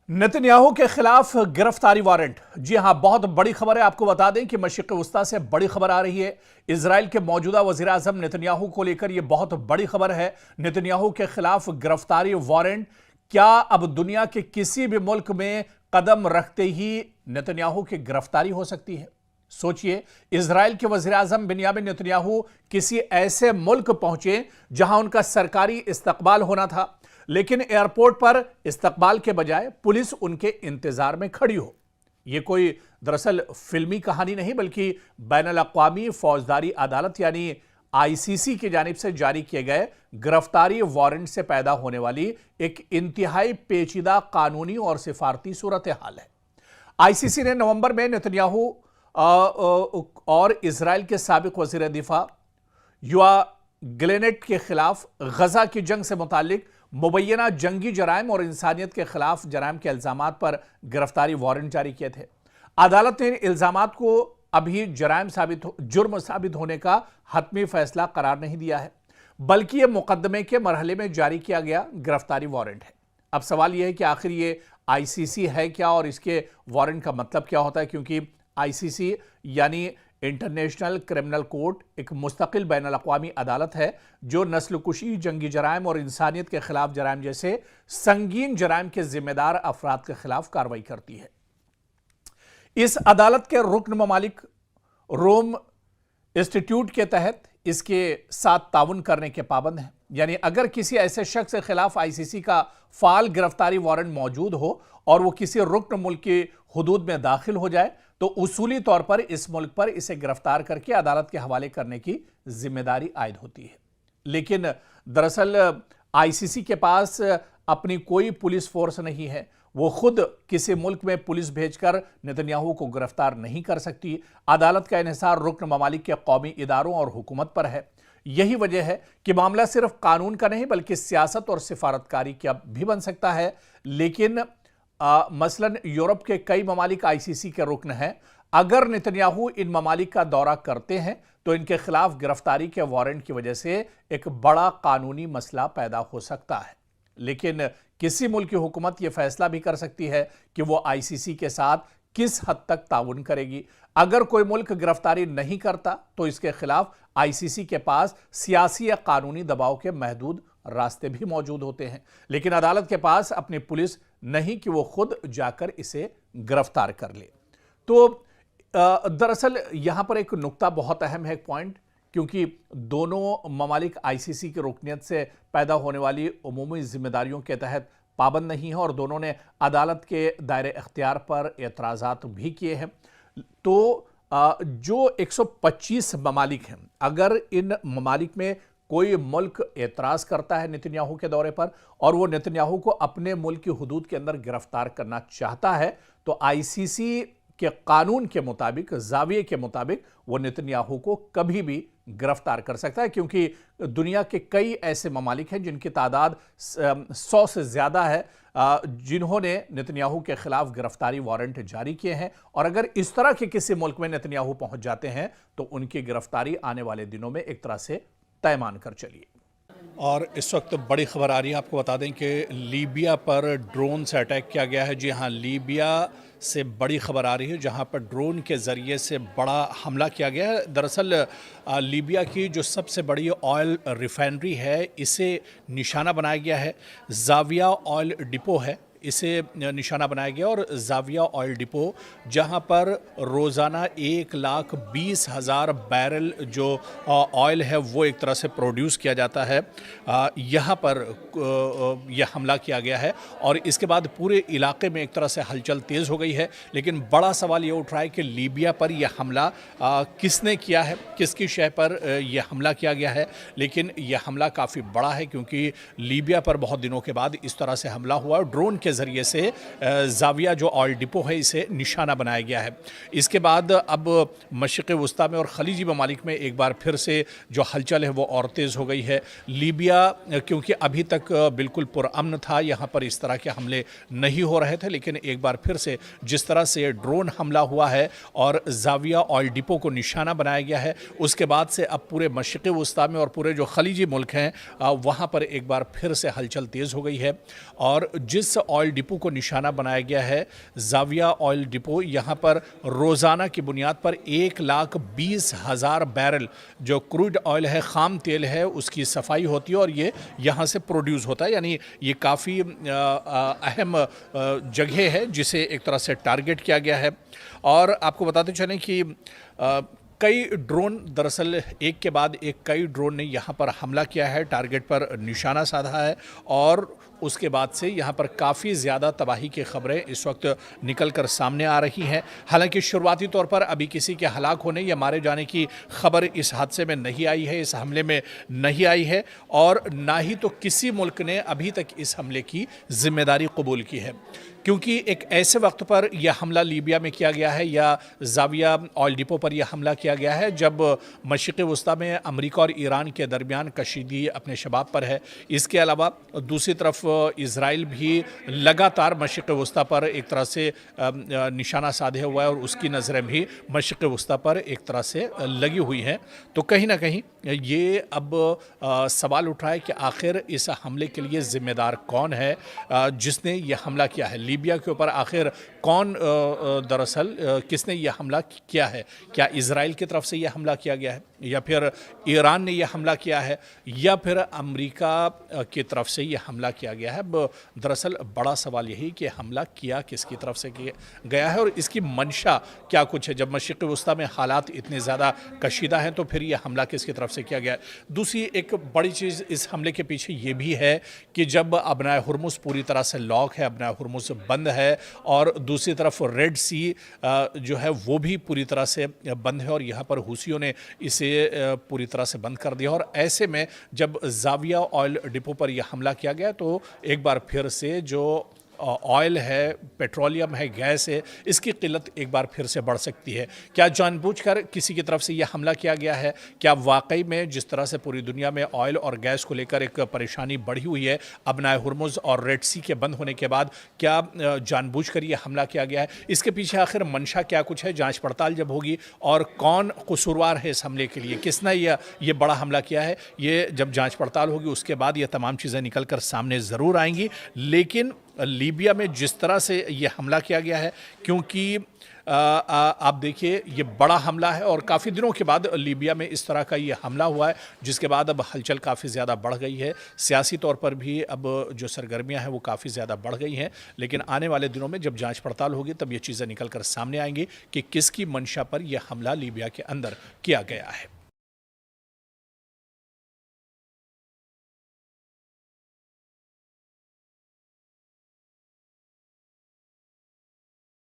Netanyahu के खिलाफ गिरफ्तारी वारंट। जी हां, बहुत बड़ी खबर है। आपको बता दें कि मशरिक़ वस्ता से बड़ी खबर आ रही है। इजराइल के मौजूदा वज़ीर आज़म नेतन्याहू को लेकर यह बहुत बड़ी खबर है। नेतन्याहू के खिलाफ गिरफ्तारी वारंट। क्या अब दुनिया के किसी भी मुल्क में कदम रखते ही नेतन्याहू की गिरफ्तारी हो सकती है? सोचिए, इजराइल के वज़ीर आज़म बिन्यामिन नेतन्याहू किसी ऐसे मुल्क पहुंचे जहां उनका सरकारी इस्तकबाल होना था, लेकिन एयरपोर्ट पर इस्तकबाल के बजाय पुलिस उनके इंतजार में खड़ी हो। यह कोई दरअसल फिल्मी कहानी नहीं, बल्कि बैनुल-अक़वामी फौजदारी अदालत यानी आईसीसी की जानिब से जारी किए गए गिरफ्तारी वारंट से पैदा होने वाली एक इंतहाई पेचीदा कानूनी और सिफारती सूरत हाल है। आईसीसी ने नवंबर में नेतन्याहू और इजराइल के साबिक वज़ीर दिफा योआव गैलेंट के खिलाफ गजा की जंग से मुतालिक मुबैना जंगी जराइम और इंसानियत के खिलाफ जराइम के इल्जामात पर गिरफ्तारी वारंट जारी किए थे। अदालत ने इल्जामात को अभी जुर्म साबित होने का हतमी फैसला करार नहीं दिया है, बल्कि यह मुकदमे के मरहले में जारी किया गया गिरफ्तारी वारंट है। अब सवाल यह है कि आखिर ये आईसीसी है क्या और इसके वारंट का मतलब क्या होता है, क्योंकि आईसीसी यानी इंटरनेशनल क्रिमिनल कोर्ट एक मुस्तकिल बैनुल-अक़वामी अदालत है जो नस्लकुशी, जंगी जराइम और इंसानियत के खिलाफ जराइम जैसे संगीन जराइम के जिम्मेदार अफराद के खिलाफ कार्रवाई करती है। इस अदालत के रुकन ममालिक रोम इंस्टीट्यूट के तहत इसके साथ ताउन करने के पाबंद हैं। यानी अगर किसी ऐसे शख्स के खिलाफ आईसीसी का फाल गिरफ्तारी वारंट मौजूद हो और वो किसी रुकन मुल्क की हुदूद में दाखिल हो जाए, तो उसूली तौर पर इस मुल्क पर इसे गिरफ्तार करके अदालत के हवाले करने की जिम्मेदारी आयद होती है। लेकिन दरअसल आईसीसी के पास अपनी कोई पुलिस फोर्स नहीं है। वो खुद किसी मुल्क में पुलिस भेजकर नेतन्याहू को गिरफ्तार नहीं कर सकती। अदालत का इन्हिसार रुकन ममालिक के कौमी इदारों और हुकूमत पर है। यही वजह है कि मामला सिर्फ कानून का नहीं, बल्कि सियासत और सिफारतकारी का भी बन सकता है। लेकिन मसलन यूरोप के कई ममालिक आईसीसी के रुकन हैं। अगर नेतन्याहू इन ममालिक का दौरा करते हैं तो इनके खिलाफ गिरफ्तारी के वारंट की वजह से एक बड़ा कानूनी मसला पैदा हो सकता है। लेकिन किसी मुल्क की हुकूमत यह फैसला भी कर सकती है कि वो आईसीसी के साथ किस हद तक ताउन करेगी। अगर कोई मुल्क गिरफ्तारी नहीं करता तो इसके खिलाफ आईसीसी के पास सियासी या कानूनी दबाव के महदूद रास्ते भी मौजूद होते हैं। लेकिन अदालत के पास अपनी पुलिस नहीं कि वो खुद जाकर इसे गिरफ्तार कर ले। तो दरअसल यहां पर एक नुक्ता बहुत अहम है, एक पॉइंट, क्योंकि दोनों ममालिक आईसीसी की रुकनियत से पैदा होने वाली उमूमी जिम्मेदारियों के तहत पाबंद नहीं है और दोनों ने अदालत के दायरे इख्तियार पर एतराज़ात भी किए हैं। तो जो 125 ममालिक हैं, अगर इन ममालिक में कोई मुल्क एतराज़ करता है नेतन्याहू के दौरे पर और वो नेतन्याहू को अपने मुल्क की हुदूद के अंदर गिरफ्तार करना चाहता है, तो आईसीसी के कानून के मुताबिक, जाविये के मुताबिक, वो नेतन्याहू को कभी भी गिरफ्तार कर सकता है। क्योंकि दुनिया के कई ऐसे ममालिक हैं जिनकी तादाद 100 से ज़्यादा है जिन्होंने नेतन्याहू के खिलाफ गिरफ्तारी वारंट जारी किए हैं। और अगर इस तरह के किसी मुल्क में नेतन्याहू पहुंच जाते हैं तो उनकी गिरफ्तारी आने वाले दिनों में एक तरह से तय मान कर चलिए। और इस वक्त बड़ी खबर आ रही है, आपको बता दें कि लीबिया पर ड्रोन से अटैक किया गया है। जी हाँ, लीबिया से बड़ी खबर आ रही है जहां पर ड्रोन के ज़रिए से बड़ा हमला किया गया है। दरअसल लीबिया की जो सबसे बड़ी ऑयल रिफाइनरी है, इसे निशाना बनाया गया है। जाविया ऑयल डिपो है, इसे निशाना बनाया गया। और जाविया ऑयल डिपो जहां पर रोज़ाना 1,20,000 बैरल जो ऑयल है वो एक तरह से प्रोड्यूस किया जाता है, यहाँ पर यह हमला किया गया है। और इसके बाद पूरे इलाके में एक तरह से हलचल तेज़ हो गई है। लेकिन बड़ा सवाल ये उठ रहा है कि लीबिया पर यह हमला किसने किया है, किसकी शय पर यह हमला किया गया है। लेकिन यह हमला काफ़ी बड़ा है क्योंकि लीबिया पर बहुत दिनों के बाद इस तरह से हमला हुआ। ड्रोन के जरिए से जाविया जो ऑयल डिपो है इसे निशाना बनाया गया है। इसके बाद अब मशरिक़ वस्ता में और खलीजी ममालिक में एक बार फिर से जो हलचल है वो और तेज़ हो गई है। लीबिया क्योंकि अभी तक बिल्कुल पुरअमन था, यहाँ पर इस तरह के हमले नहीं हो रहे थे, लेकिन एक बार फिर से जिस तरह से ड्रोन हमला हुआ है और जाविया ऑयल डिपो को निशाना बनाया गया है, उसके बाद से अब पूरे मशरिक़ वस्ता में और पूरे जो खलीजी मुल्क हैं वहाँ पर एक बार फिर से हलचल तेज़ हो गई है। और जिस ऑयल डिपो को निशाना बनाया गया है। जाविया ऑयल डिपो, यहाँ पर रोज़ाना की बुनियाद पर 1,20,000 बैरल जो क्रूड ऑयल है, खाम तेल है, उसकी सफाई होती है और ये यहाँ से प्रोड्यूस होता है। यानी ये काफ़ी अहम जगह है जिसे एक तरह से टारगेट किया गया है। और आपको बताते चलें कि कई ड्रोन, दरअसल एक के बाद एक कई ड्रोन ने यहाँ पर हमला किया है, टारगेट पर निशाना साधा है और उसके बाद से यहाँ पर काफ़ी ज़्यादा तबाही की खबरें इस वक्त निकल कर सामने आ रही हैं। हालांकि शुरुआती तौर पर अभी किसी के हलाक होने या मारे जाने की खबर इस हादसे में नहीं आई है, इस हमले में नहीं आई है और ना ही तो किसी मुल्क ने अभी तक इस हमले की जिम्मेदारी कबूल की है, क्योंकि एक ऐसे वक्त पर यह हमला लीबिया में किया गया है या जाविया ऑयल डिपो पर यह हमला किया गया है जब मशरिक़ वस्ता में अमेरिका और ईरान के दरमियान कशीदगी अपने शबाब पर है। इसके अलावा दूसरी तरफ इज़राइल भी लगातार मशरिक़ वस्ता पर एक तरह से निशाना साधे हुआ है और उसकी नज़रें भी मशरिक़ वस्ता पर एक तरह से लगी हुई हैं। तो कहीं ना कहीं ये अब सवाल उठ रहा है कि आखिर इस हमले के लिए ज़िम्मेदार कौन है, जिसने ये हमला किया है लीबिया के ऊपर। आखिर कौन दरअसल किसने यह हमला किया है? क्या इज़राइल की तरफ से यह हमला किया गया है या फिर ईरान ने यह हमला किया है या फिर अमेरिका की तरफ से यह हमला किया गया है? दरअसल बड़ा सवाल यही कि हमला किया किसकी तरफ से किया गया है और इसकी मंशा क्या कुछ है। जब मशरिक़ वस्ता में हालात इतने ज़्यादा कशीदा हैं तो फिर यह हमला किसकी तरफ से किया गया है? दूसरी एक बड़ी चीज़ इस हमले के पीछे ये भी है कि जब अबनाए हुर्मुज़ पूरी तरह से लॉक है, अबनाए हुर्मुज़ बंद है और दूसरी तरफ रेड सी जो है वो भी पूरी तरह से बंद है और यहाँ पर हूसियों ने इसे पूरी तरह से बंद कर दिया। और ऐसे में जब जाविया ऑयल डिपो पर यह हमला किया गया तो एक बार फिर से जो ऑयल है, पेट्रोलियम है, गैस है, इसकी किल्लत एक बार फिर से बढ़ सकती है। क्या जानबूझकर किसी की तरफ से यह हमला किया गया है? क्या वाकई में जिस तरह से पूरी दुनिया में ऑयल और गैस को लेकर एक परेशानी बढ़ी हुई है अबनाए हुर्मुज़ और रेड सी के बंद होने के बाद, क्या जानबूझकर यह हमला किया गया है? इसके पीछे आखिर मंशा क्या कुछ है? जाँच पड़ताल जब होगी और कौन कसूरवार है इस हमले के लिए, किसने ये बड़ा हमला किया है, ये जब जाँच पड़ताल होगी उसके बाद ये तमाम चीज़ें निकल कर सामने ज़रूर आएंगी। लेकिन लीबिया में जिस तरह से ये हमला किया गया है, क्योंकि आप देखिए ये बड़ा हमला है और काफ़ी दिनों के बाद लीबिया में इस तरह का ये हमला हुआ है, जिसके बाद अब हलचल काफ़ी ज़्यादा बढ़ गई है। सियासी तौर पर भी अब जो सरगर्मियां हैं वो काफ़ी ज़्यादा बढ़ गई हैं। लेकिन आने वाले दिनों में जब जांच पड़ताल होगी तब ये चीज़ें निकल कर सामने आएंगी कि किसकी मंशा पर यह हमला लीबिया के अंदर किया गया है।